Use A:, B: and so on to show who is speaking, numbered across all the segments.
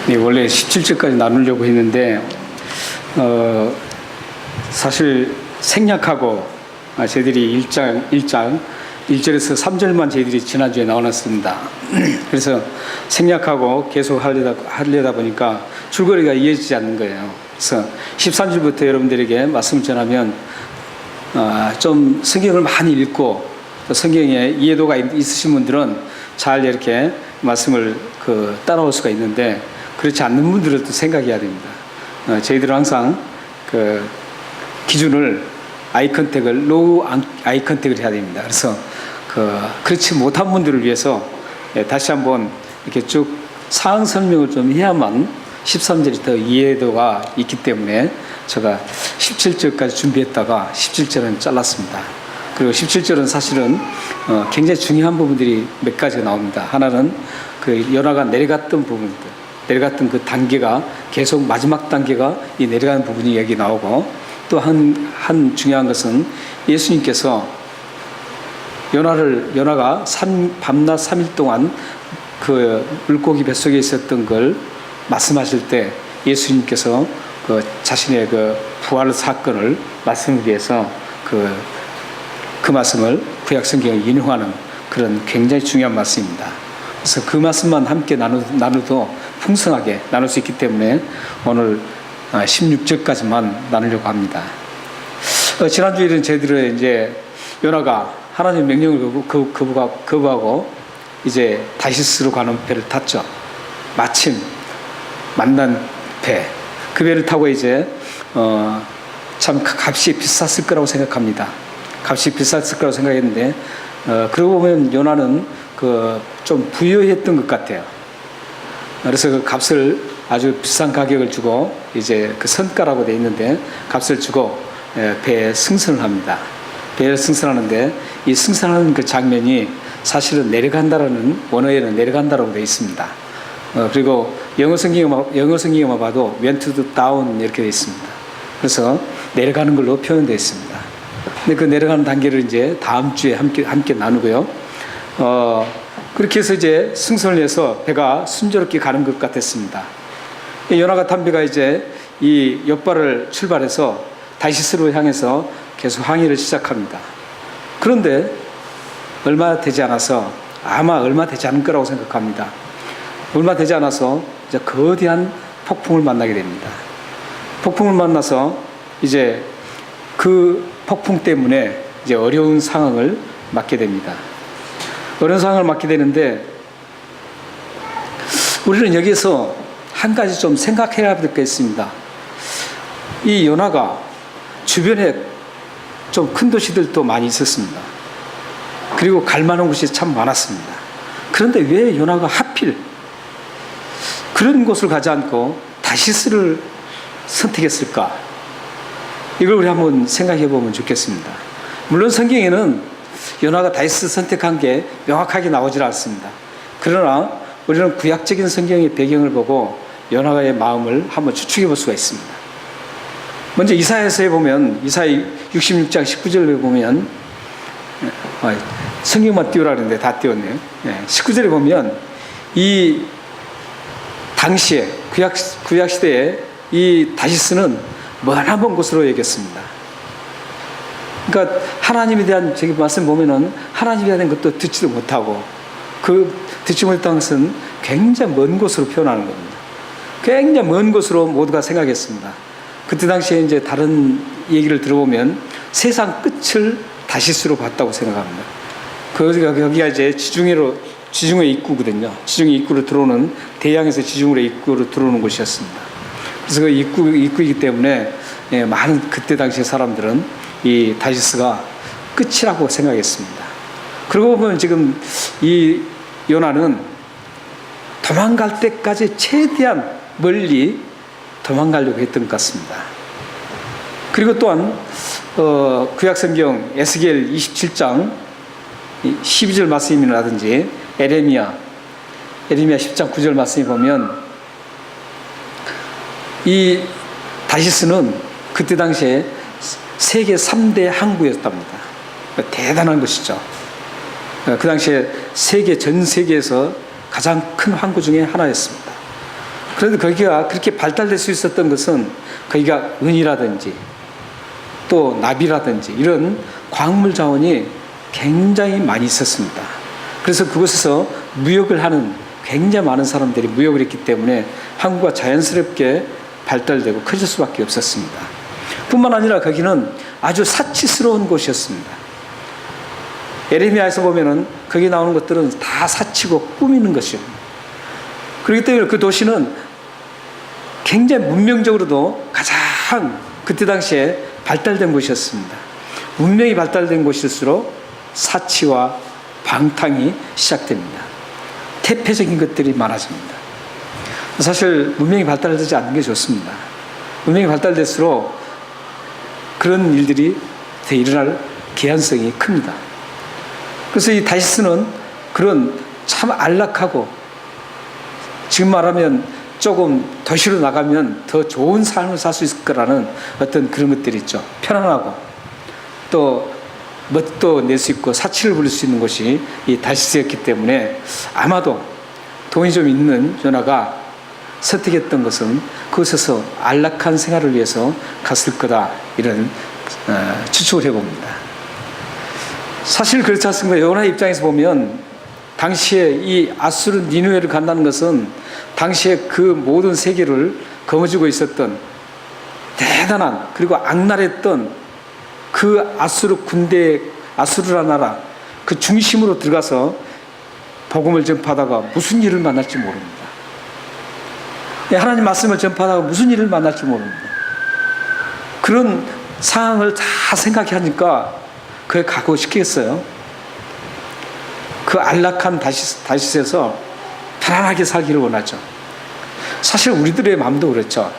A: 네, 원래 17절까지 나누려고 했는데 사실 생략하고 저희들이 1절에서 3절만 저희들이 지난주에 나눠놨습니다. 그래서 생략하고 계속 하려다 보니까 줄거리가 이어지지 않는 거예요. 그래서 13절부터 여러분들에게 말씀을 전하면 좀 성경을 많이 읽고 또 성경에 이해도가 있으신 분들은 잘 이렇게 말씀을 따라올 수가 있는데, 그렇지 않는 분들은 또 생각해야 됩니다. 저희들은 항상 기준을 로우 아이 컨택을 해야 됩니다. 그래서 그렇지 못한 분들을 위해서 다시 한번 이렇게 쭉 상황 설명을 좀 해야만 13절이 더 이해도가 있기 때문에 제가 17절까지 준비했다가 17절은 잘랐습니다. 그리고 17절은 사실은 굉장히 중요한 부분들이 몇 가지가 나옵니다. 하나는 연화가 내려갔던 부분들, 내려갔던 그 단계가 계속 마지막 단계가 이 내려가는 부분이 여기 나오고, 또 한 중요한 것은 예수님께서 연화가 밤낮 3일 동안 그 물고기 뱃속에 있었던 걸 말씀하실 때 예수님께서 자신의 부활 사건을 말씀을 위해서 그 말씀을 구약 성경을 인용하는 그런 굉장히 중요한 말씀입니다. 그래서 그 말씀만 함께 나누도 풍성하게 나눌 수 있기 때문에 오늘 16절까지만 나누려고 합니다. 지난주에는 저희들은 이제 연화가 하나님의 명령을 거부하고 이제 다시스로 가는 배를 탔죠. 마침 만난 배, 그 배를 타고 이제 참 값이 비쌌을 거라고 생각합니다. 값이 비쌌을 거라고 생각했는데 그러고 보면 요나는 좀 부유했던 것 같아요. 그래서 그 값을 아주 비싼 가격을 주고 이제 그 선가라고 되어 있는데 값을 주고 배에 승선을 합니다. 배를 승선하는데 이 승선하는 그 장면이 사실은 내려간다라는, 원어에는 내려간다라고 되어 있습니다. 그리고 영어 성경에만 봐도 went down 이렇게 되어 있습니다. 그래서 내려가는 걸로 표현되어 있습니다. 근데 그 내려가는 단계를 이제 다음 주에 함께 나누고요. 그렇게 해서 이제 승선을 해서 배가 순조롭게 가는 것 같았습니다. 연화가 탄 배가 이제 이 옆발을 출발해서 다시스로 향해서 계속 항해를 시작합니다. 그런데 얼마 되지 않을 거라고 생각합니다. 얼마 되지 않아서 이제 거대한 폭풍을 만나게 됩니다. 폭풍을 만나서 이제 그 폭풍 때문에 이제 어려운 상황을 맞게 됩니다. 어려운 상황을 맞게 되는데 우리는 여기에서 한 가지 좀 생각해야 될 게 있습니다. 이 연화가 주변에 좀 큰 도시들도 많이 있었습니다. 그리고 갈 만한 곳이 참 많았습니다. 그런데 왜 연화가 하필 그런 곳을 가지 않고 다시스를 선택했을까? 이걸 우리 한번 생각해 보면 좋겠습니다. 물론 성경에는 연화가 다시스 선택한 게 명확하게 나오질 않습니다. 그러나 우리는 구약적인 성경의 배경을 보고 연화가의 마음을 한번 추측해 볼 수가 있습니다. 먼저 이사야서에 보면, 이사야 66장 19절에 보면, 성경만 띄우라 그랬는데 다 띄웠네요. 19절에 보면 이 당시에 구약 시대에 이 다시스는 머나먼 곳으로 여겼습니다. 그러니까 하나님에 대한 저기 말씀 보면은 하나님에 대한 것도 듣지도 못하고 듣지 못했다는 것은 굉장히 먼 곳으로 표현하는 겁니다. 굉장히 먼 곳으로 모두가 생각했습니다. 그때 당시에 이제 다른 얘기를 들어보면 세상 끝을 다시스로 봤다고 생각합니다. 거기가 이제 지중해 입구거든요. 지중해 입구로 들어오는, 대양에서 지중해 입구로 들어오는 곳이었습니다. 그래서 그 입구이기 때문에 많은 그때 당시의 사람들은 이 다시스가 끝이라고 생각했습니다. 그러고 보면 지금 이 요나는 도망갈 때까지 최대한 멀리 도망가려고 했던 것 같습니다. 그리고 또한 구약성경 에스겔 27장 12절 말씀이라든지 에레미야 10장 9절 말씀에 보면 이 다시스는 그때 당시에 세계 3대 항구였답니다. 대단한 것이죠. 그 당시에 전 세계에서 가장 큰 항구 중에 하나였습니다. 그런데 거기가 그렇게 발달될 수 있었던 것은 거기가 은이라든지 또 나비라든지 이런 광물 자원이 굉장히 많이 있었습니다. 그래서 그곳에서 무역을 하는 굉장히 많은 사람들이 무역을 했기 때문에 항구가 자연스럽게 발달되고 커질 수밖에 없었습니다. 뿐만 아니라 거기는 아주 사치스러운 곳이었습니다. 에레미야에서 보면은 거기 나오는 것들은 다 사치고 꾸미는 것이요. 그렇기 때문에 그 도시는 굉장히 문명적으로도 가장 그때 당시에 발달된 곳이었습니다. 문명이 발달된 곳일수록 사치와 방탕이 시작됩니다. 태폐적인 것들이 많아집니다. 사실 문명이 발달되지 않는 게 좋습니다. 문명이 발달될수록 그런 일들이 더 일어날 개연성이 큽니다. 그래서 이 다시스는 그런 참 안락하고 지금 말하면 조금 도시로 나가면 더 좋은 삶을 살 수 있을 거라는 어떤 그런 것들이 있죠. 편안하고 또 멋도 낼 수 있고 사치를 부릴 수 있는 곳이 이 다시스였기 때문에 아마도 돈이 좀 있는 요나가 선택했던 것은 그곳에서 안락한 생활을 위해서 갔을 거다, 이런 추측을 해봅니다. 사실 그렇지 않습니까? 요나의 입장에서 보면 당시에 이 아수르 니누에를 간다는 것은 당시에 그 모든 세계를 거머쥐고 있었던 대단한 그리고 악랄했던 그 아수르 군대, 아수르라 나라 그 중심으로 들어가서 복음을 전파하다가 무슨 일을 만날지 모릅니다. 하나님 말씀을 전파하다가 무슨 일을 만날지 모릅니다. 그런 상황을 다 생각하니까 그에 각오시키겠어요? 그 안락한 다시스에서 편안하게 살기를 원하죠. 사실 우리들의 마음도 그렇죠.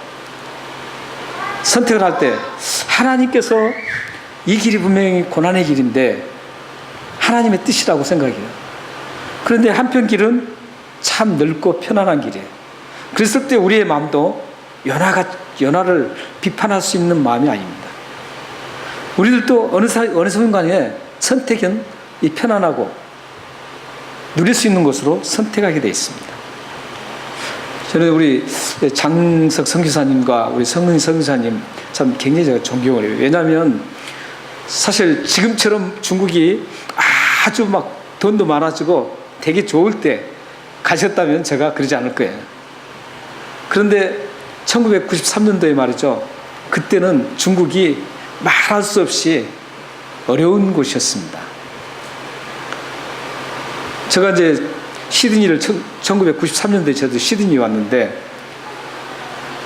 A: 선택을 할 때 하나님께서 이 길이 분명히 고난의 길인데 하나님의 뜻이라고 생각해요. 그런데 한편 길은 참 넓고 편안한 길이에요. 그랬을 때 우리의 마음도 연하를 비판할 수 있는 마음이 아닙니다. 우리들도 어느 순간에 선택은 이 편안하고 누릴 수 있는 곳으로 선택하게 되어 있습니다. 저는 우리 장석 선교사님과 우리 성은희 선교사님 참 굉장히 제가 존경을 해요. 왜냐하면 사실 지금처럼 중국이 아주 막 돈도 많아지고 되게 좋을 때 가셨다면 제가 그러지 않을 거예요. 그런데 1993년도에 말이죠. 그때는 중국이 말할 수 없이 어려운 곳이었습니다. 제가 이제 시드니를 1993년도에 저도 시드니 왔는데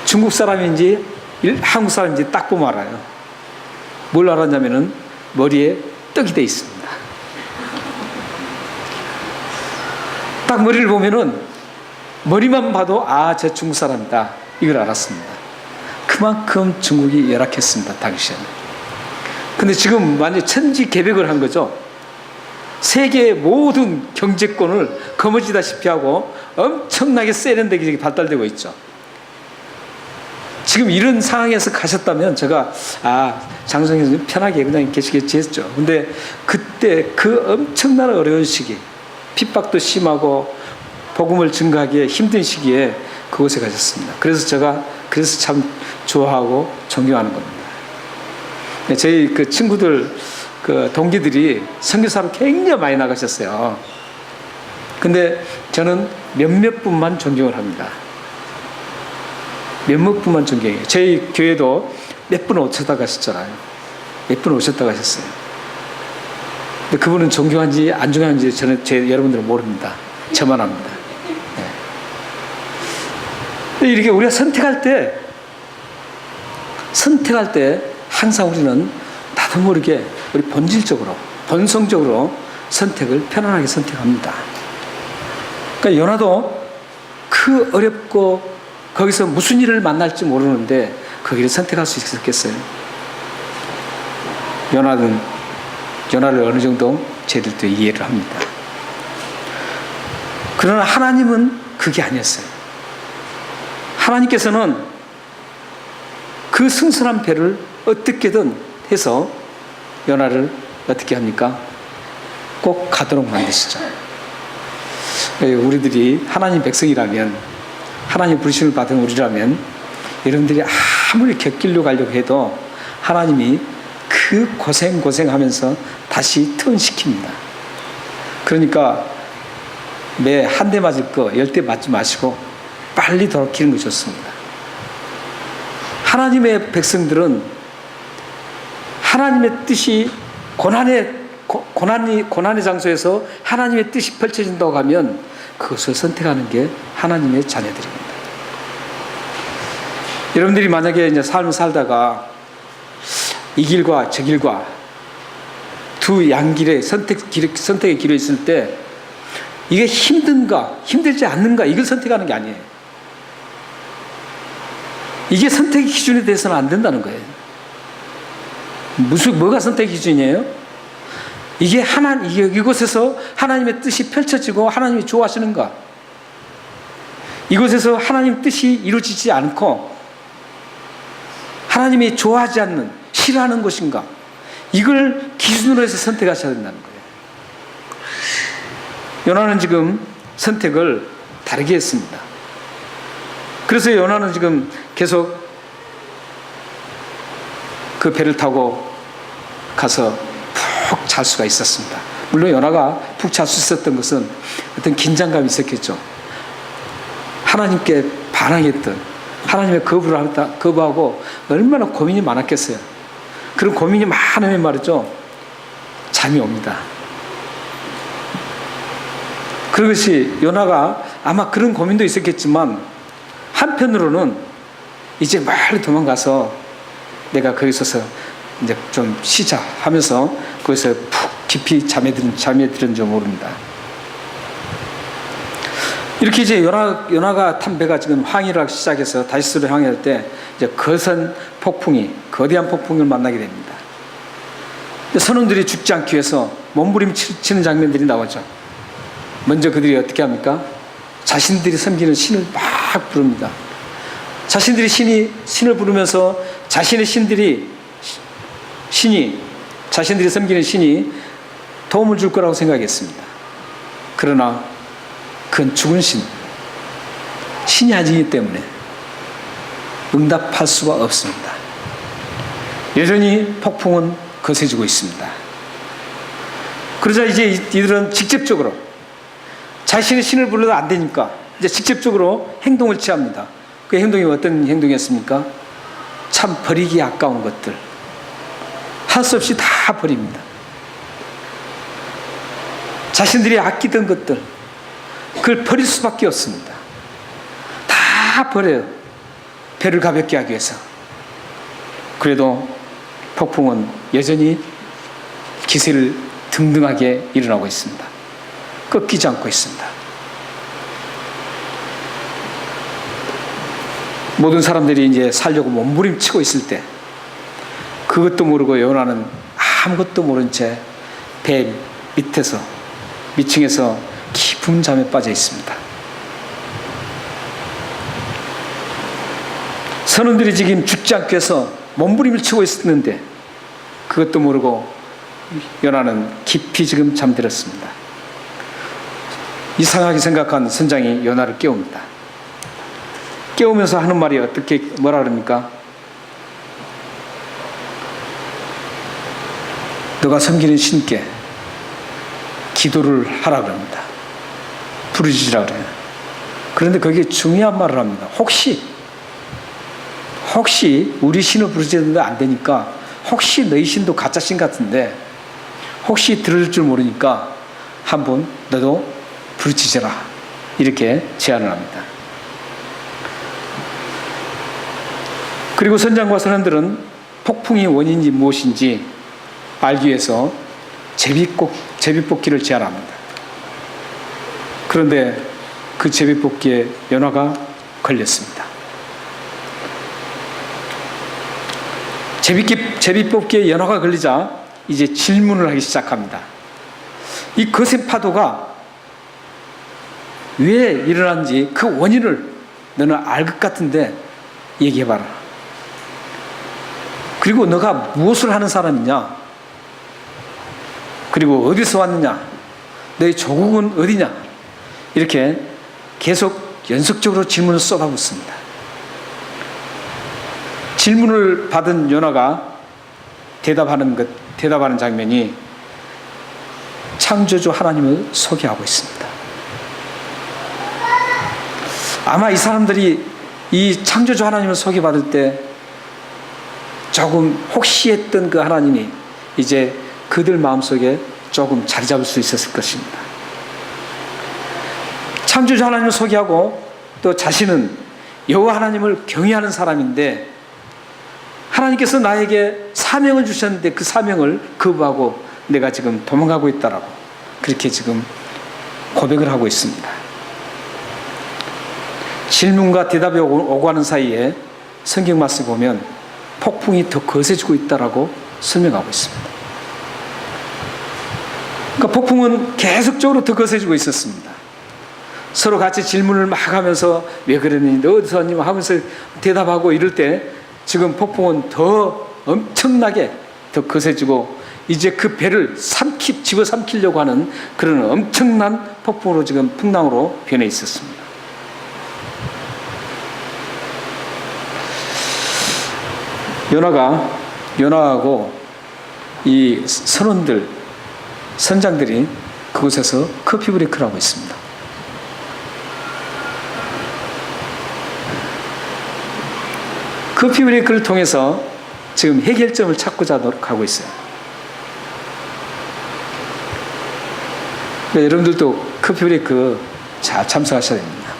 A: 중국 사람인지 한국 사람인지 딱 보면 알아요. 뭘 알았냐면은 머리에 떡이 돼 있습니다. 딱 머리를 보면은 머리만 봐도 저 중국 사람이다, 이걸 알았습니다. 그만큼 중국이 열악했습니다, 당시에는. 근데 지금 완전히 천지개벽을 한 거죠. 세계의 모든 경제권을 거머쥐다시피 하고 엄청나게 세련되게 발달되고 있죠. 지금 이런 상황에서 가셨다면 제가 장성희 선생님 편하게 그냥 계시겠지 했죠. 근데 그때 그 엄청난 어려운 시기, 핍박도 심하고 복음을 증거하기에 힘든 시기에 그곳에 가셨습니다. 그래서 참 좋아하고 존경하는 겁니다. 저희 그 친구들, 그 동기들이 선교사로 굉장히 많이 나가셨어요. 근데 저는 몇몇 분만 존경을 합니다. 몇몇 분만 존경해요. 저희 교회도 몇 분 오셨다 가셨잖아요. 몇 분 오셨다 가셨어요. 근데 그분은 존경한지 안 존경한지 여러분들은 모릅니다. 저만 합니다. 근데 이렇게 우리가 선택할 때 항상 우리는 나도 모르게 우리 본성적으로 선택을 편안하게 선택합니다. 그러니까 요나도 그 어렵고 거기서 무슨 일을 만날지 모르는데 거기를 선택할 수 있었겠어요? 요나를 어느 정도 저희들도 이해를 합니다. 그러나 하나님은 그게 아니었어요. 하나님께서는 그 승선한 배를 어떻게든 해서 요나를 어떻게 합니까? 꼭 가도록 만드시죠. 우리들이 하나님 백성이라면 하나님 부르심을 받은 우리라면 여러분들이 아무리 곁길로 가려고 해도 하나님이 그 고생하면서 다시 턴시킵니다. 그러니까 매 한 대 맞을 거 10대 맞지 마시고 빨리 돌이키는 것이 좋습니다. 하나님의 백성들은 하나님의 뜻이 고난의 장소에서 하나님의 뜻이 펼쳐진다고 하면 그것을 선택하는 게 하나님의 자녀들입니다. 여러분들이 만약에 이제 삶을 살다가 이 길과 저 길과 두 양길에 선택의 길에 있을 때 이게 힘든가 힘들지 않는가 이걸 선택하는 게 아니에요. 이게 선택의 기준에 대해서는 안 된다는 거예요. 뭐가 선택의 기준이에요? 이게 이곳에서 하나님의 뜻이 펼쳐지고 하나님이 좋아하시는가? 이곳에서 하나님 뜻이 이루어지지 않고 하나님이 좋아하지 않는, 싫어하는 것인가? 이걸 기준으로 해서 선택하셔야 된다는 거예요. 요나는 지금 선택을 다르게 했습니다. 그래서 요나는 지금 계속 그 배를 타고 가서 푹 잘 수가 있었습니다. 물론 요나가 푹 잘 수 있었던 것은 어떤 긴장감이 있었겠죠. 하나님께 반항했던, 하나님의 거부하고 얼마나 고민이 많았겠어요. 그런 고민이 많으면 말이죠, 잠이 옵니다. 그것이 요나가 아마 그런 고민도 있었겠지만 한편으로는 이제 빨리 도망가서 내가 거기 있어서 이제 좀 쉬자 하면서 거기서 푹 깊이 잠에 들은 줄 모릅니다. 이렇게 이제 요나가 탄 배가 지금 항해를 하기 시작해서 다시스로 항해할 때 이제 거대한 폭풍을 만나게 됩니다. 선원들이 죽지 않기 위해서 몸부림치는 장면들이 나오죠. 먼저 그들이 어떻게 합니까? 자신들이 섬기는 신을 막 부릅니다. 자신들이 신을 부르면서 자신들이 섬기는 신이 도움을 줄 거라고 생각했습니다. 그러나 그건 죽은 신이 아니기 때문에 응답할 수가 없습니다. 여전히 폭풍은 거세지고 있습니다. 그러자 이제 이들은 직접적으로 자신의 신을 불러도 안 되니까 이제 직접적으로 행동을 취합니다. 그 행동이 어떤 행동이었습니까? 참 버리기 아까운 것들 할 수 없이 다 버립니다. 자신들이 아끼던 것들 그걸 버릴 수밖에 없습니다. 다 버려요. 배를 가볍게 하기 위해서. 그래도 폭풍은 여전히 기세를 등등하게 일어나고 있습니다. 꺾이지 않고 있습니다. 모든 사람들이 이제 살려고 몸부림치고 있을 때 그것도 모르고 요나는 아무것도 모른 채 배 밑층에서 깊은 잠에 빠져 있습니다. 선원들이 지금 죽지 않기 위해서 몸부림을 치고 있었는데 그것도 모르고 요나는 깊이 지금 잠들었습니다. 이상하게 생각한 선장이 요나를 깨웁니다. 깨우면서 하는 말이 뭐라 그럽니까? 너가 섬기는 신께 기도를 하라 그럽니다. 부르짖으라 그래요. 그런데 거기에 중요한 말을 합니다. 혹시 우리 신을 부르짖는데 안 되니까 혹시 너희 신도 가짜 신 같은데 혹시 들을 줄 모르니까 한번 너도 부르짖어라 이렇게 제안을 합니다. 그리고 선장과 선원들은 폭풍의 원인이 무엇인지 알기 위해서 제비뽑기를 제안합니다. 그런데 그 제비뽑기에 요나가 걸렸습니다. 제비뽑기에 연화가 걸리자 이제 질문을 하기 시작합니다. 이 거센 파도가 왜 일어난지 그 원인을 너는 알 것 같은데 얘기해봐라. 그리고 너가 무엇을 하는 사람이냐? 그리고 어디서 왔느냐? 너의 조국은 어디냐? 이렇게 계속 연속적으로 질문을 쏟아붓습니다. 질문을 받은 요나가 대답하는 장면이 창조주 하나님을 소개하고 있습니다. 아마 이 사람들이 이 창조주 하나님을 소개받을 때 조금 혹시 했던 그 하나님이 이제 그들 마음속에 조금 자리 잡을 수 있었을 것입니다. 창조주 하나님을 소개하고 또 자신은 여호와 하나님을 경외하는 사람인데 하나님께서 나에게 사명을 주셨는데 그 사명을 거부하고 내가 지금 도망가고 있다라고 그렇게 지금 고백을 하고 있습니다. 질문과 대답이 오고 가는 사이에 성경 말씀 보면 폭풍이 더 거세지고 있다라고 설명하고 있습니다. 그러니까 폭풍은 계속적으로 더 거세지고 있었습니다. 서로 같이 질문을 막 하면서 왜 그랬니? 너 어디서 왔니? 하면서 대답하고 이럴 때 지금 폭풍은 더 엄청나게 더 거세지고 이제 그 배를 집어삼키려고 하는 그런 엄청난 폭풍으로 지금 풍랑으로 변해 있었습니다. 요나하고 이 선장들이 그곳에서 커피 브레이크를 하고 있습니다. 커피 브레이크를 통해서 지금 해결점을 찾고자 노력하고 있어요. 그러니까 여러분들도 커피 브레이크 잘 참석하셔야 됩니다.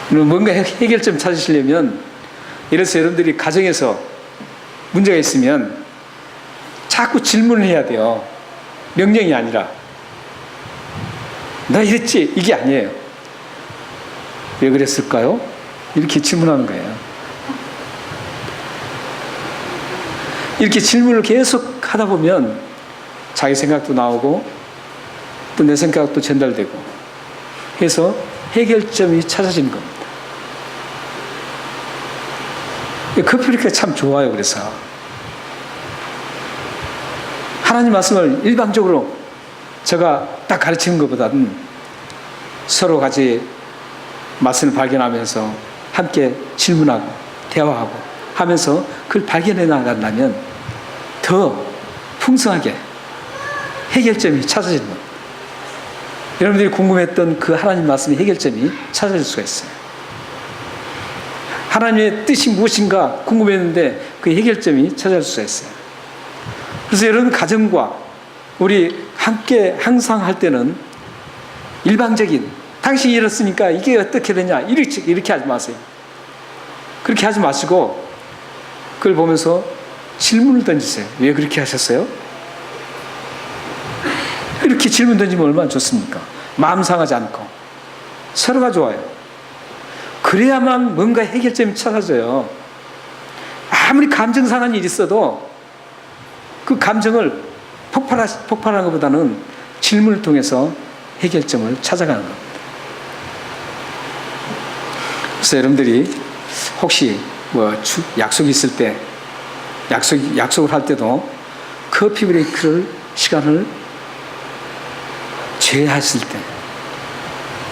A: 뭔가 해결점 찾으시려면 이래서 여러분들이 가정에서 문제가 있으면 자꾸 질문을 해야 돼요. 명령이 아니라 나 이랬지 이게 아니에요. 왜 그랬을까요? 이렇게 질문하는 거예요. 이렇게 질문을 계속 하다 보면 자기 생각도 나오고 또 내 생각도 전달되고 해서 해결점이 찾아지는 겁니다. 커피 브레이크가 참 좋아요. 그래서 하나님 말씀을 일방적으로 제가 딱 가르치는 것보다는 서로 같이 말씀을 발견하면서 함께 질문하고 대화하고 하면서 그걸 발견해 나간다면 더 풍성하게 해결점이 찾아지는 겁니다. 여러분들이 궁금했던 그 하나님 말씀의 해결점이 찾아질 수가 있어요. 하나님의 뜻이 무엇인가 궁금했는데 그 해결점이 찾아질 수가 있어요. 그래서 여러분 가정과 우리 함께 항상 할 때는 일방적인 당신이 이렇으니까 이게 어떻게 되냐 이렇게 하지 마세요. 그렇게 하지 마시고 그걸 보면서 질문을 던지세요. 왜 그렇게 하셨어요? 이렇게 질문 던지면 얼마나 좋습니까? 마음 상하지 않고 서로가 좋아요. 그래야만 뭔가 해결점이 찾아져요. 아무리 감정 상한 일이 있어도 그 감정을 폭발하는 것보다는 질문을 통해서 해결점을 찾아가는 겁니다. 그래서 여러분들이 혹시 약속이 있을 때 약속을 할 때도 커피 브레이크를 시간을 제하실 때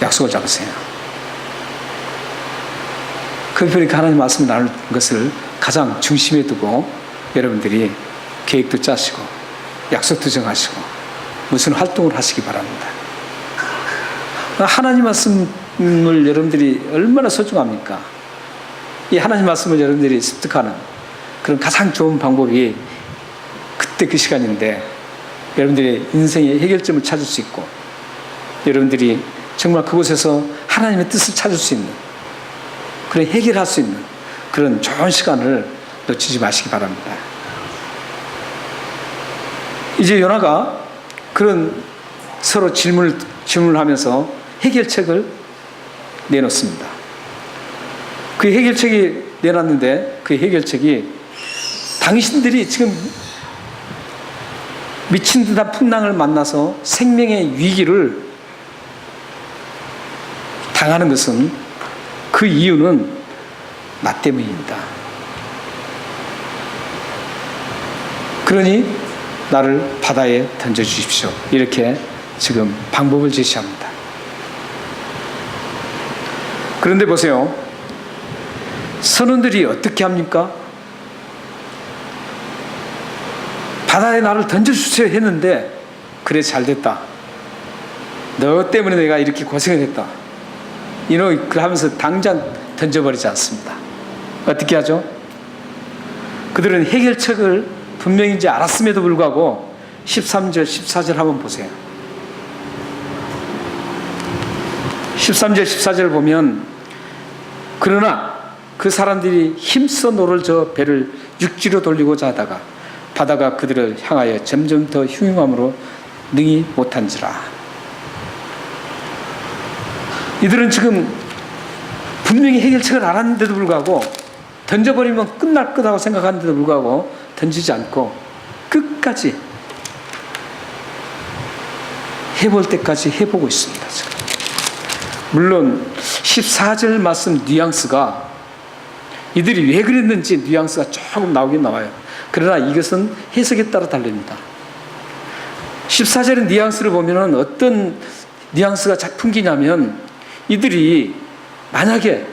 A: 약속을 잡으세요. 커피 브레이크 하나님 말씀을 나눌 것을 가장 중심에 두고 여러분들이 계획도 짜시고 약속도 정하시고 무슨 활동을 하시기 바랍니다. 하나님 말씀을 여러분들이 얼마나 소중합니까? 이 하나님 말씀을 여러분들이 습득하는 그런 가장 좋은 방법이 그때 그 시간인데 여러분들이 인생의 해결점을 찾을 수 있고 여러분들이 정말 그곳에서 하나님의 뜻을 찾을 수 있는 그런 해결할 수 있는 그런 좋은 시간을 놓치지 마시기 바랍니다. 이제 요나가 그런 서로 질문을 하면서 해결책을 내놓습니다. 그 해결책이 내놨는데 그 해결책이 당신들이 지금 미친 듯한 풍랑을 만나서 생명의 위기를 당하는 것은 그 이유는 나 때문입니다. 그러니 나를 바다에 던져주십시오. 이렇게 지금 방법을 제시합니다. 그런데 보세요. 선원들이 어떻게 합니까? 바다에 나를 던져주세요 했는데, 그래 잘됐다, 너 때문에 내가 이렇게 고생을 했다, 그러면서 당장 던져버리지 않습니다. 어떻게 하죠? 그들은 해결책을 분명히 이제 알았음에도 불구하고 13절 14절 한번 보세요. 13절 14절 보면, 그러나 그 사람들이 힘써 노를 저 배를 육지로 돌리고자 하다가 바다가 그들을 향하여 점점 더 흉흉함으로 능히 못한지라. 이들은 지금 분명히 해결책을 알았는데도 불구하고, 던져버리면 끝날 거라고 생각하는데도 불구하고 던지지 않고 끝까지 해볼 때까지 해보고 있습니다. 지금. 물론 14절 말씀 뉘앙스가, 이들이 왜 그랬는지 뉘앙스가 조금 나오긴 나와요. 그러나 이것은 해석에 따라 다릅니다. 14절의 뉘앙스를 보면 어떤 뉘앙스가 풍기냐면, 이들이 만약에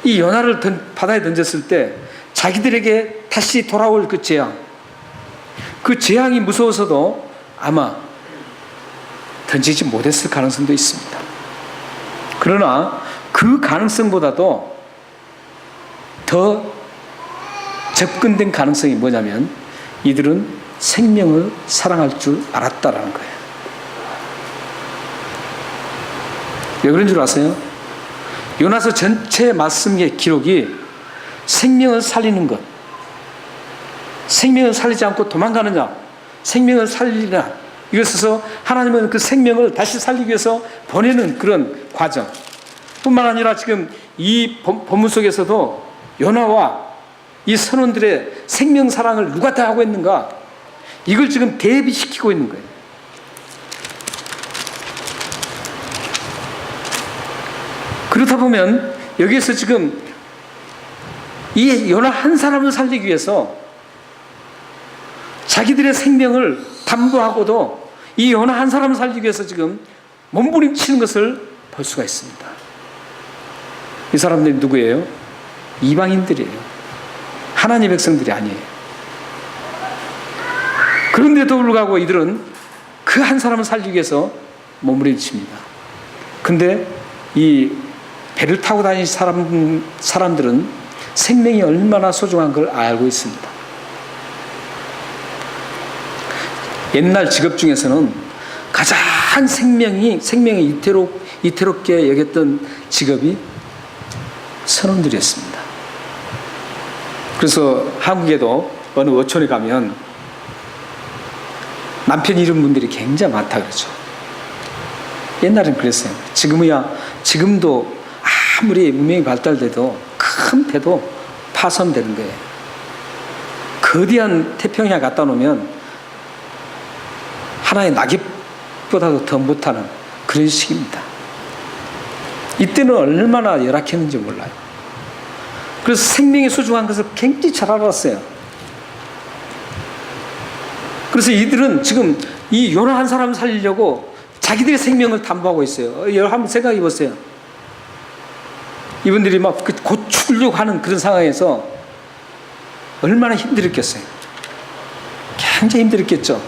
A: 이 요나를 바다에 던졌을 때 자기들에게 다시 돌아올 그 재앙, 그 재앙이 무서워서도 아마 던지지 못했을 가능성도 있습니다. 그러나 그 가능성보다도 더 접근된 가능성이 뭐냐면, 이들은 생명을 사랑할 줄 알았다라는 거예요. 왜 그런 줄 아세요? 요나서 전체 말씀의 기록이 생명을 살리는 것, 생명을 살리지 않고 도망가는 자, 생명을 살리라, 이것에서 하나님은 그 생명을 다시 살리기 위해서 보내는 그런 과정 뿐만 아니라, 지금 이 본문 속에서도 요나와 이 선원들의 생명 사랑을 누가 다 하고 있는가, 이걸 지금 대비시키고 있는 거예요. 그렇다 보면 여기에서 지금 이 요나 한 사람을 살리기 위해서 자기들의 생명을 담보하고도 이 요나 한 사람을 살리기 위해서 지금 몸부림치는 것을 볼 수가 있습니다. 이 사람들이 누구예요? 이방인들이에요. 하나님의 백성들이 아니에요. 그런데도 불구하고 이들은 그 한 사람을 살리기 위해서 몸부림칩니다. 근데 이 배를 타고 다니는 사람들은 생명이 얼마나 소중한 걸 알고 있습니다. 옛날 직업 중에서는 가장 생명이 이태롭게 여겼던 직업이 선원들이었습니다. 그래서 한국에도 어느 어촌에 가면 남편 잃은 분들이 굉장히 많다 그러죠. 옛날엔 그랬어요. 지금도 아무리 문명이 발달돼도 큰 배도 파손되는 거예요. 거대한 태평양 갖다 놓으면 하나의 낙엽보다도 더 못하는 그런 시기입니다. 이때는 얼마나 열악했는지 몰라요. 그래서 생명이 소중한 것을 굉장히 잘 알았어요. 그래서 이들은 지금 이 요나 한 사람을 살리려고 자기들의 생명을 담보하고 있어요. 여러분 한번 생각해 보세요. 이분들이 막 곧 죽으려고 하는 그런 상황에서 얼마나 힘들었겠어요. 굉장히 힘들었겠죠.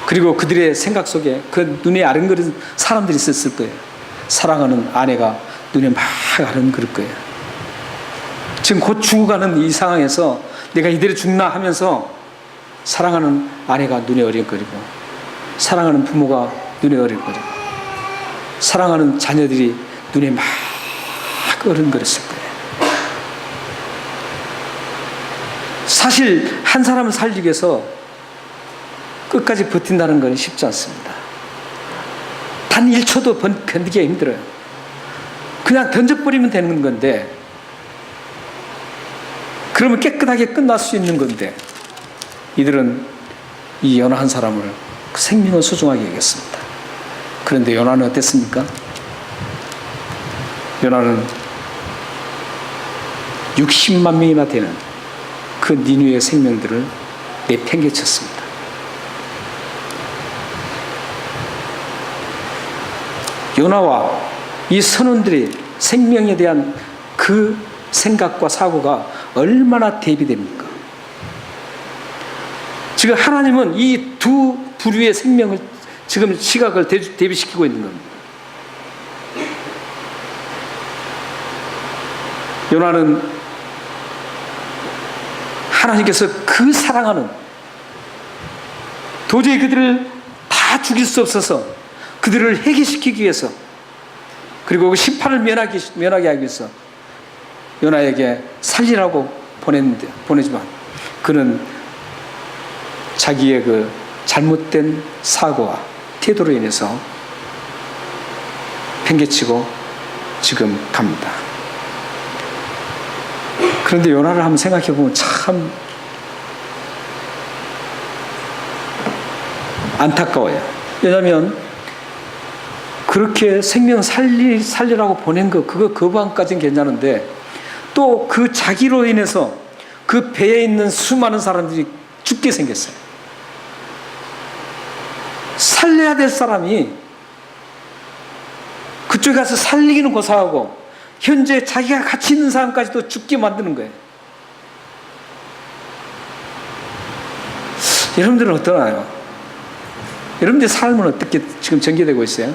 A: 그리고 그들의 생각 속에 그 눈에 아른거리는 사람들이 있었을 거예요. 사랑하는 아내가 눈에 막 아른거릴 거예요. 지금 곧 죽어가는 이 상황에서 내가 이대로 죽나 하면서 사랑하는 아내가 눈에 어린거리고, 사랑하는 부모가 눈에 어린거리고, 사랑하는 자녀들이 눈에 막 어른거렸을 거예요. 사실 한 사람을 살리기 위해서 끝까지 버틴다는 건 쉽지 않습니다. 단 1초도 견디기가 힘들어요. 그냥 던져버리면 되는 건데, 그러면 깨끗하게 끝날 수 있는 건데, 이들은 이 요나 한 사람을 생명을 소중하게 여겼습니다. 그런데 요나는 어땠습니까? 요나는 60만 명이나 되는 그 니느웨의 생명들을 내팽개쳤습니다. 요나와 이 선원들의 생명에 대한 그 생각과 사고가 얼마나 대비됩니까? 지금 하나님은 이 두 부류의 생명을 지금 시각을 대비시키고 있는 겁니다. 요나는 하나님께서 그 사랑하는, 도저히 그들을 다 죽일 수 없어서 그들을 해결시키기 위해서, 그리고 그 심판을 면하게 하기 위해서 요나에게 살리라고 보내지만 그는 자기의 그 잘못된 사고와 태도로 인해서 팽개치고 지금 갑니다. 그런데 요나를 한번 생각해 보면 참 안타까워요. 왜냐하면 그렇게 생명 살리라고 보낸 그거 거부함까지는 괜찮은데, 또 그 자기로 인해서 그 배에 있는 수많은 사람들이 죽게 생겼어요. 살려야 될 사람이 그쪽에 가서 살리기는 고사하고 현재 자기가 같이 있는 사람까지도 죽게 만드는 거예요. 여러분들은 어떠나요? 여러분들의 삶은 어떻게 지금 전개되고 있어요?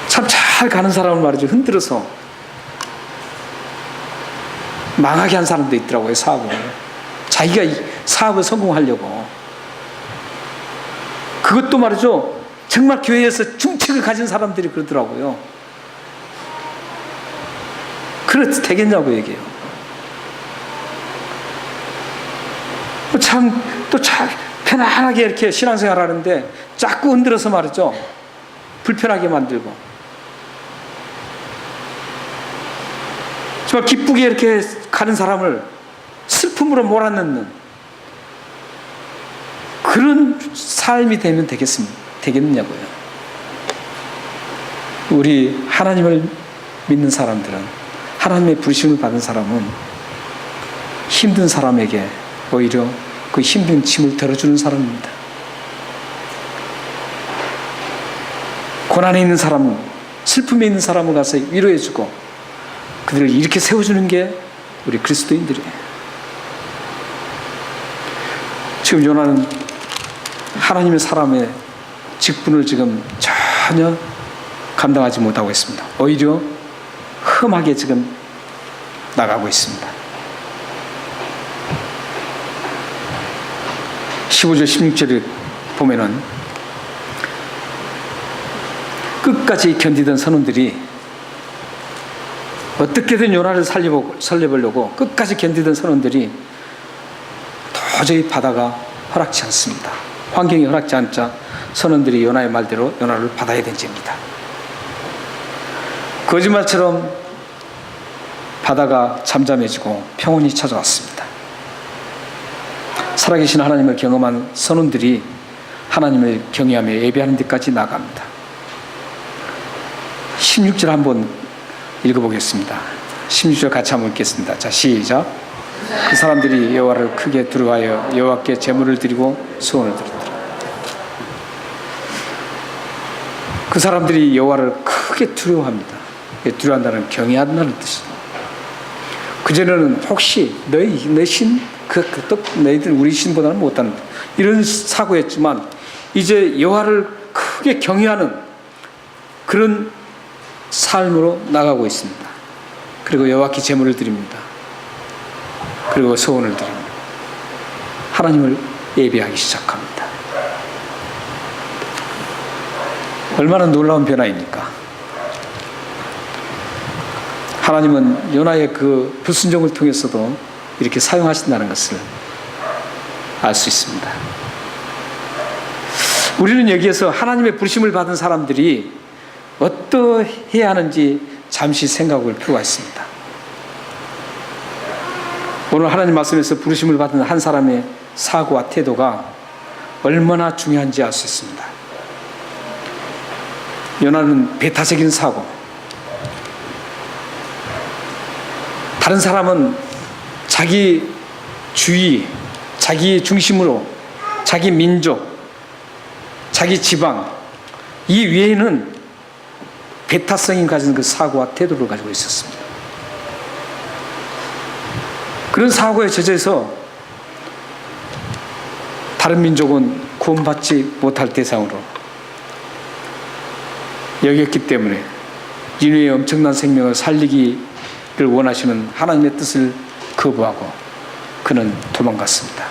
A: 참 잘 가는 사람을 말이죠, 흔들어서 망하게 한 사람도 있더라고요. 사업을, 자기가 이 사업을 성공하려고. 그것도 말이죠, 정말 교회에서 중책을 가진 사람들이 그러더라고요. 그래도 되겠냐고 얘기해요. 참 편안하게 이렇게 신앙생활 하는데 자꾸 흔들어서 말이죠, 불편하게 만들고, 정말 기쁘게 이렇게 가는 사람을 슬픔으로 몰아넣는 그런 삶이 되면 되겠느냐고요. 우리 하나님을 믿는 사람들은, 하나님의 부르심을 받은 사람은 힘든 사람에게 오히려 그 힘든 짐을 덜어주는 사람입니다. 고난에 있는 사람, 슬픔에 있는 사람을 가서 위로해주고 그들을 이렇게 세워주는 게 우리 그리스도인들이에요. 지금 요나는 하나님의 사람의 직분을 지금 전혀 감당하지 못하고 있습니다. 오히려 험하게 지금 나가고 있습니다. 15절 16절에 보면은 끝까지 견디던 선원들이, 어떻게든 요나를 살려보려고 끝까지 견디던 선원들이 도저히 바다가 허락지 않습니다. 환경이 허락지 않자 선원들이 요나의 말대로 요나를 받아야 된 죄입니다. 거짓말처럼 바다가 잠잠해지고 평온이 찾아왔습니다. 살아계신 하나님을 경험한 선원들이 하나님을 경외하며 예배하는 데까지 나갑니다. 16절 한번 읽어보겠습니다. 16절 같이 한번 읽겠습니다. 자, 시작. 그 사람들이 여호와를 크게 두려워하여 여호와께 제물을 드리고 소원을 드렸더라. 그 사람들이 여호와를 크게 두려워합니다. 두려워한다는 경외한다는 뜻이죠. 그전에는 혹시 너희 신, 너희들 우리 신보다는 못한다, 이런 사고였지만 이제 여호와를 크게 경외하는 그런 삶으로 나가고 있습니다. 그리고 여호와께 제물을 드립니다. 그리고 소원을 드립니다. 하나님을 예배하기 시작합니다. 얼마나 놀라운 변화입니까? 하나님은 요나의 그 불순종을 통해서도 이렇게 사용하신다는 것을 알 수 있습니다. 우리는 여기에서 하나님의 부르심을 받은 사람들이 어떠해야 하는지 잠시 생각해 볼 필요가 있습니다. 오늘 하나님 말씀에서 부르심을 받은 한 사람의 사고와 태도가 얼마나 중요한지 알 수 있습니다. 요나는 배타적인 사고, 다른 사람은 자기 주의, 자기 중심으로 자기 민족, 자기 지방, 이 위에는 배타성이 가진 그 사고와 태도를 가지고 있었습니다. 그런 사고에 젖어서 다른 민족은 구원받지 못할 대상으로 여겼기 때문에 인류의 엄청난 생명을 살리기를 원하시는 하나님의 뜻을 거부하고 그는 도망갔습니다.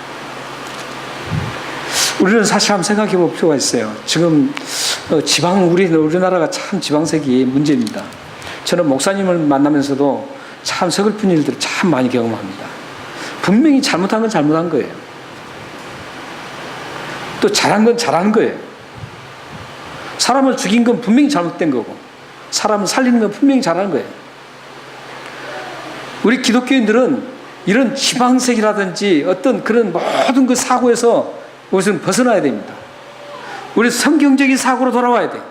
A: 우리는 사실 한번 생각해 볼 필요가 있어요. 지금 우리나라가 참 지방색이 문제입니다. 저는 목사님을 만나면서도 참 서글픈 일들을 참 많이 경험합니다. 분명히 잘못한 건 잘못한 거예요. 또 잘한 건 잘한 거예요. 사람을 죽인 건 분명히 잘못된 거고, 사람을 살리는 건 분명히 잘하는 거예요. 우리 기독교인들은 이런 지방색이라든지 어떤 그런 모든 그 사고에서 우선 벗어나야 됩니다. 우리 성경적인 사고로 돌아와야 돼.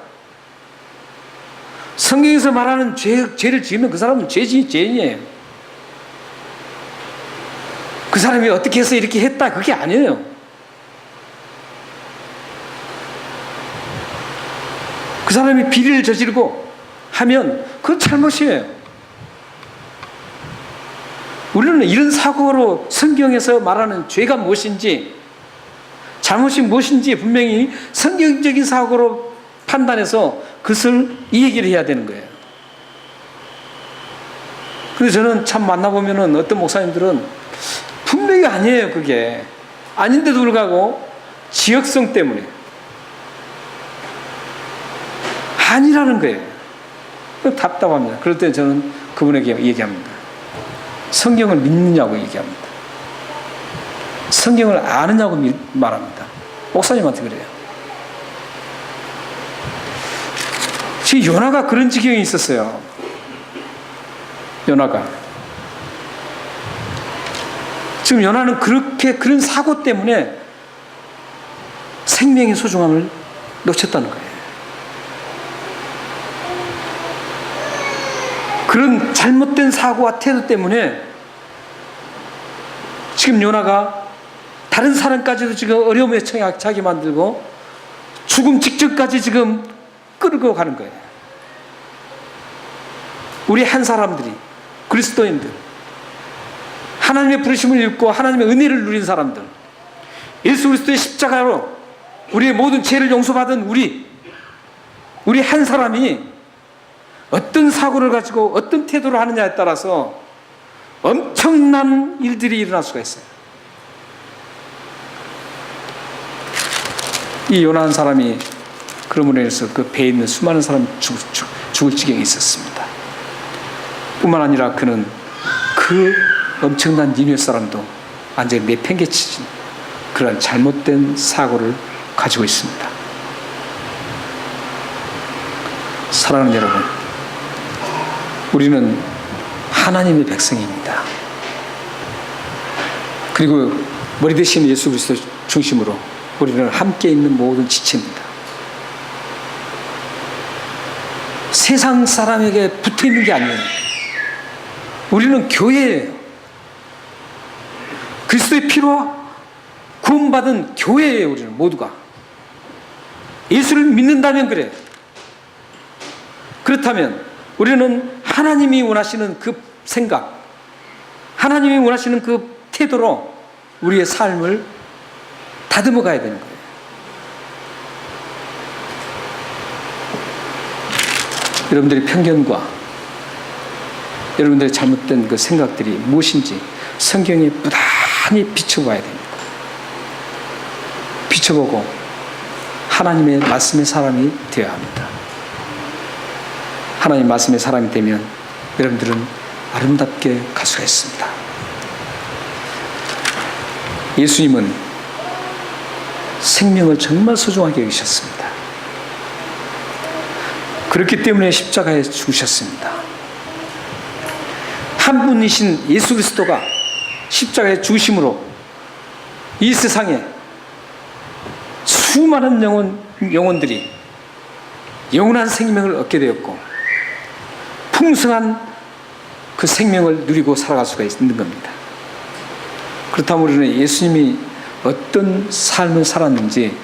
A: 성경에서 말하는 죄를 지으면 그 사람은 죄인이에요. 그 사람이 어떻게 해서 이렇게 했다, 그게 아니에요. 그 사람이 비리를 저지르고 하면 그건 잘못이에요. 우리는 이런 사고로 성경에서 말하는 죄가 무엇인지, 잘못이 무엇인지 분명히 성경적인 사고로 판단해서 그것을 이 얘기를 해야 되는 거예요. 그래서 저는 참 만나보면은 어떤 목사님들은 분명히 아니에요. 그게 아닌데도 불구하고 지역성 때문에 아니라는 거예요. 답답합니다. 그럴 때 저는 그분에게 얘기합니다. 성경을 믿느냐고 얘기합니다. 성경을 아느냐고 말합니다. 목사님한테 그래요. 지금 요나가 그런 지경이 있었어요. 요나가 지금 요나는 그런 사고 때문에 생명의 소중함을 놓쳤다는 거예요. 그런 잘못된 사고와 태도 때문에 지금 요나가 다른 사람까지도 지금 어려움에 처하게 만들고 죽음 직전까지 지금 끌고 가는 거예요. 우리 한 사람들이, 그리스도인들, 하나님의 부르심을 입고 하나님의 은혜를 누린 사람들, 예수 그리스도의 십자가로 우리의 모든 죄를 용서받은 우리 한 사람이 어떤 사고를 가지고 어떤 태도를 하느냐에 따라서 엄청난 일들이 일어날 수가 있어요. 이 요나한 사람이 그러므로 인해서 그 배에 있는 수많은 사람이 죽을 지경에 있었습니다. 뿐만 아니라 그는 그 엄청난 니느웨 사람도 완전히 내팽개치진 그런 잘못된 사고를 가지고 있습니다. 사랑하는 여러분, 우리는 하나님의 백성입니다. 그리고 머리 대신 예수 그리스도 중심으로 우리는 함께 있는 모든 지체입니다. 세상 사람에게 붙어 있는 게 아니에요. 우리는 교회예요. 그리스도의 피로 구원받은 교회예요. 우리는 모두가 예수를 믿는다면 그래. 그렇다면 우리는 하나님이 원하시는 그 생각, 하나님이 원하시는 그 태도로 우리의 삶을 다듬어 가야 되는 거예요. 여러분들의 편견과 여러분들의 잘못된 그 생각들이 무엇인지 성경에 부단히 비춰봐야 됩니다. 비춰보고 하나님의 말씀의 사람이 되어야 합니다. 하나님 말씀의 사람이 되면 여러분들은 아름답게 갈 수가 있습니다. 예수님은 생명을 정말 소중하게 여기셨습니다. 그렇기 때문에 십자가에 죽으셨습니다. 한 분이신 예수 그리스도가 십자가에 죽으심으로 이 세상에 수많은 영혼들이 영원한 생명을 얻게 되었고 풍성한 그 생명을 누리고 살아갈 수가 있는 겁니다. 그렇다면 우리는 예수님이 어떤 삶을 살았는지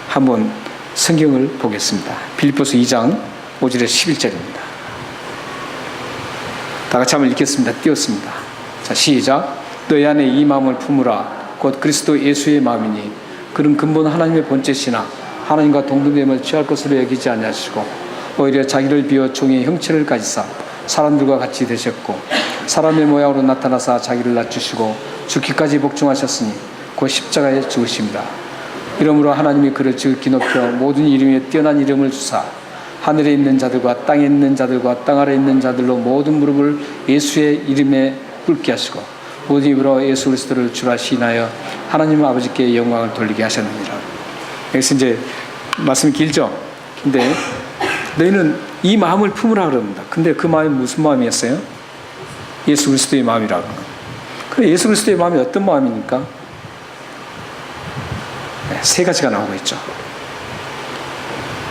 A: 한번 성경을 보겠습니다. 빌립보서 2장 5절에 11절입니다. 다 같이 한번 읽겠습니다. 띄웠습니다. 자, 시작. 너희 안에 이 마음을 품으라. 곧 그리스도 예수의 마음이니 그는 근본 하나님의 본체시나 하나님과 동등됨을 취할 것으로 여기지 아니하시고 오히려 자기를 비워 종의 형체를 가지사 사람들과 같이 되셨고 사람의 모양으로 나타나사 자기를 낮추시고 죽기까지 복종하셨으니 곧 십자가에 죽으십니다. 이러므로 하나님이 그를 지극히 높여 모든 이름에 뛰어난 이름을 주사 하늘에 있는 자들과 땅에 있는 자들과 땅 아래에 있는 자들로 모든 무릎을 예수의 이름에 꿇게 하시고 모든 입으로 예수 그리스도를 주라 시인하여 하나님 아버지께 영광을 돌리게 하셨느니라. 여기서 이제 말씀이 길죠. 근데 너희는 이 마음을 품으라 그럽니다. 근데 그 마음이 무슨 마음이었어요? 예수 그리스도의 마음이라고. 그래, 예수 그리스도의 마음이 어떤 마음입니까? 네, 세 가지가 나오고 있죠.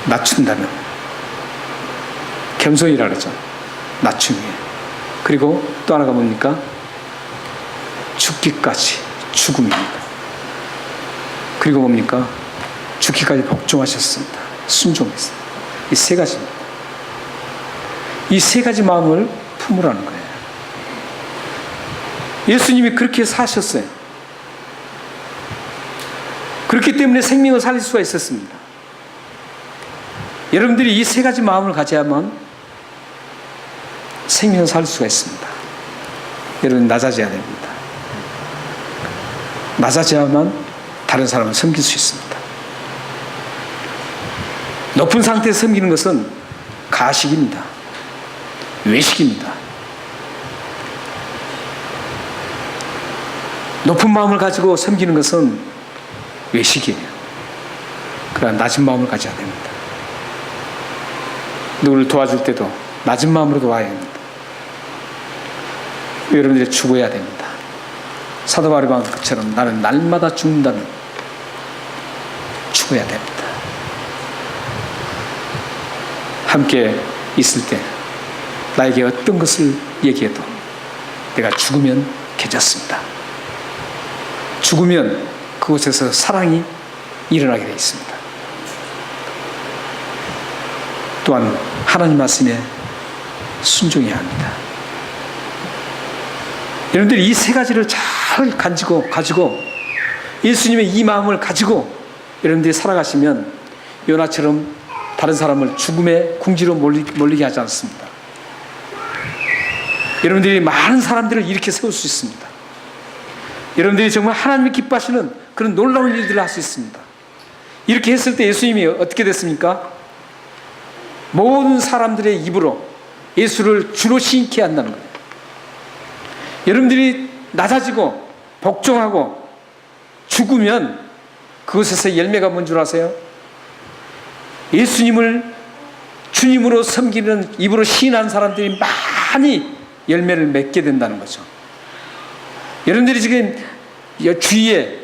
A: 낮춘다면, 겸손이라 그러죠. 낮춤이. 그리고 또 하나가 뭡니까? 죽기까지, 죽음입니다. 그리고 뭡니까? 죽기까지 복종하셨습니다. 순종했습니다. 이 세 가지입니다. 이 세 가지 마음을 품으라는 거예요. 예수님이 그렇게 사셨어요. 그렇기 때문에 생명을 살릴 수가 있었습니다. 여러분들이 이 세 가지 마음을 가져야만 생명을 살릴 수가 있습니다. 여러분 낮아져야 됩니다. 낮아져야만 다른 사람을 섬길 수 있습니다. 높은 상태에서 섬기는 것은 가식입니다. 외식입니다. 높은 마음을 가지고 섬기는 것은 외식이에요. 그러나 낮은 마음을 가져야 됩니다. 누구를 도와줄 때도 낮은 마음으로 도와야 합니다. 여러분들이 죽어야 됩니다. 사도 바울의 것처럼 나는 날마다 죽는다는 죽어야 됩니다. 함께 있을 때 나에게 어떤 것을 얘기해도 내가 죽으면 괜찮습니다. 죽으면 그곳에서 사랑이 일어나게 되어 있습니다. 또한 하나님 말씀에 순종해야 합니다. 여러분들이 이 세 가지를 잘 가지고 예수님의 이 마음을 가지고 여러분들이 살아가시면 요나처럼 다른 사람을 죽음의 궁지로 몰리게 하지 않습니다. 여러분들이 많은 사람들을 일으켜 세울 수 있습니다. 여러분들이 정말 하나님이 기뻐하시는 그런 놀라운 일들을 할 수 있습니다. 이렇게 했을 때 예수님이 어떻게 됐습니까? 모든 사람들의 입으로 예수를 주로 시인케 한다는 거예요. 여러분들이 낮아지고 복종하고 죽으면 그것에서 열매가 뭔 줄 아세요? 예수님을 주님으로 섬기는 입으로 시인한 사람들이 많이 열매를 맺게 된다는 거죠. 여러분들이 지금 주위에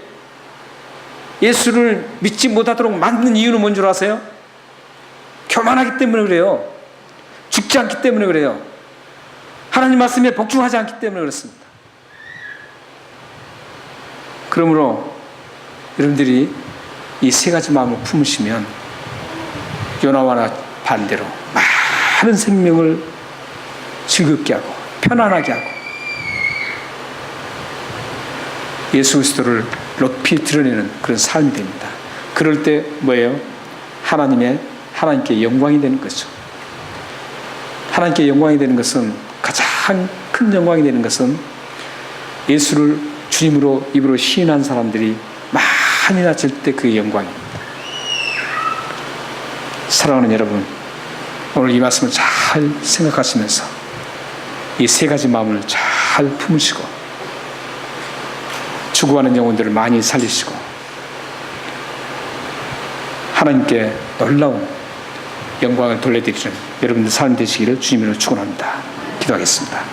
A: 예수를 믿지 못하도록 만든 이유는 뭔 줄 아세요? 교만하기 때문에 그래요. 죽지 않기 때문에 그래요. 하나님 말씀에 복종하지 않기 때문에 그렇습니다. 그러므로 여러분들이 이 세 가지 마음을 품으시면 요나와 반대로 많은 생명을 즐겁게 하고 편안하게 하고 예수 그리스도를 높이 드러내는 그런 삶이 됩니다. 그럴 때 뭐예요? 하나님께 영광이 되는 거죠. 하나님께 영광이 되는 것은 가장 큰 영광이 되는 것은 예수를 주님으로 입으로 시인한 사람들이 많이 낮을 때 그 영광입니다. 사랑하는 여러분, 오늘 이 말씀을 잘 생각하시면서 이 세 가지 마음을 잘 품으시고 죽어가는 영혼들을 많이 살리시고 하나님께 놀라운 영광을 돌려드리는 여러분들 삶 되시기를 주님으로 축원합니다. 기도하겠습니다.